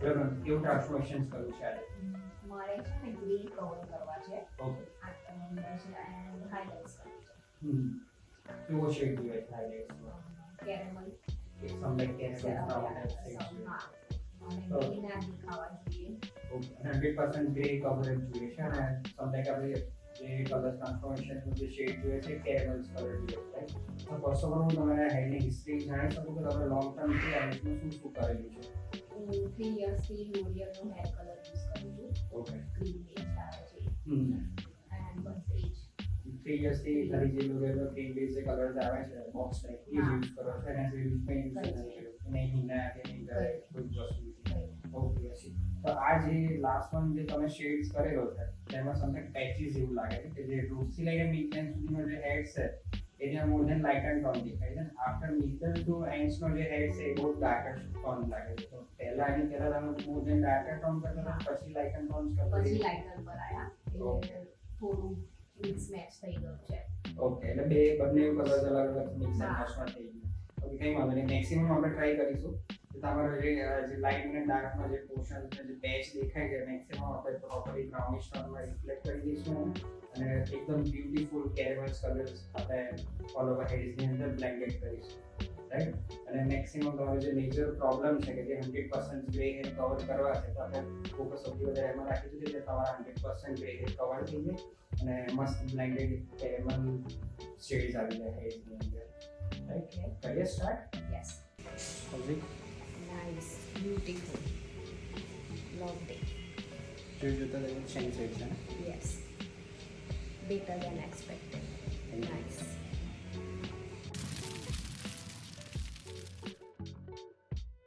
વાંધો નથી. કેવું ટ્રાન્સફોર્મેશન કરવું છે આજે? મારે છે ને ગ્રે કવર કરવા છે ઓકે. એન્ડ હાઇલાઇટ્સ કરવી છે. કેવો શેડ જોઈએ છે હાઇલાઇટ્સમાં? કેરેમલ સમલાઇટ કેરેમલ બ્રાઉન ટાઈપ શેડ છે. હા અને ગ્રીના દેખાવા જોઈએ. ઓકે. 100% ગ્રે કવરેજ જોઈએ છે અને સમલાઇટ આપણે જે કલર ટ્રાન્સફોર્મેશનનું જે શેડ જોઈએ છે કેરેમલ્સ કલર જોઈએ છે, રાઈટ? તો ફર્સ્ટ ઓફ ઓલ હું તમારા હેરની હિસ્ટ્રી જાણી શકું કે તમે લોંગ ટર્મ થી હેરમાં શું શું કરેલું છે? હું 3 યર્સથી લોરિયલનો હેર કલર યુઝ કરું છું. ઓકે. ગ્રીન બેઝ આવે છે એન્ડ બસ એ જ. 3 યર્સથી ખાલી જે લોરેલો ગ્રીન બેઝ જે કલર્સ આવે છે બોક્સ ટાઈપ એ યુઝ કરો છો અને જે યુઝ કંઈ યુઝ નથી કર્યું નહીં હિના કે નહીં કરે કોઈ જ વસ્તુ નથી. ઓકે હશે. તો આ જે લાસ્ટ વન જે તમે શેડ્સ કરેલો છે તેમાં તમને પેચીસ એવું લાગે છે કે જે રૂટથી લઈને મિડલાઇન સુધીનો જે હેડ છે એને more than light and tone દેખાય છે. આફ્ટર મિડલ ટુ એન્ડ્સનો જે હેડ છે એ બહુ ડાર્કર ટોન લાગે છે. તો પહેલા એની પહેલા તમે મોર ધેન ડાર્કર ટોન કરતા હતા પછી લાઇટ એન્ડ ટોન્સ કરતા પછી લાઇટર પર આવ્યા એટલે થોડું મિક્સ મેચ થઈ ગયું છે. ઓકે. એટલે બંને કલર્સ અલગ અલગ મિક્સ એન્ડ મેચમાં થઈ ગયું. ઓકે, કંઈ વાંધો નહીં. મેક્સિમમ આપણે ટ્રાય કરીશું કે તમારો જે લાઇટ અને ડાર્કમાં જે પોર્શન છે જે પેચ દેખાય છે મેક્સિમમ આપણે પ્રોપરલી બ્રાઉનિશ ટોનમાં રિફ્લેક્ટ કરી દઈશું અને એકદમ બ્યુટીફુલ કેરેમલ્સ કલર્સ આપણે ઓલ ઓવર હેડ્સની અંદર બ્લેન્ડેડ કરીશું, રાઈટ? અને મેક્સિમમ તમારો જે મેજર પ્રોબ્લેમ છે કે જે 100% ગ્રે હેર કવર કરવા છે તો આપણે ફોકસ સૌથી વધારે એમાં રાખીશું કે તમારા 100% ગ્રે હેર કવર થઈ જાય અને મસ્ત બ્લેન્ડેડ કેરેમલ શેડ્સ આવી જાય હેડ્સની અંદર, રાઈટ? કરીએ start? Yes. Okay. Nice beautiful lovely. જોતા ચેન્જ થઈ છે ને? Yes better than expected. Nice.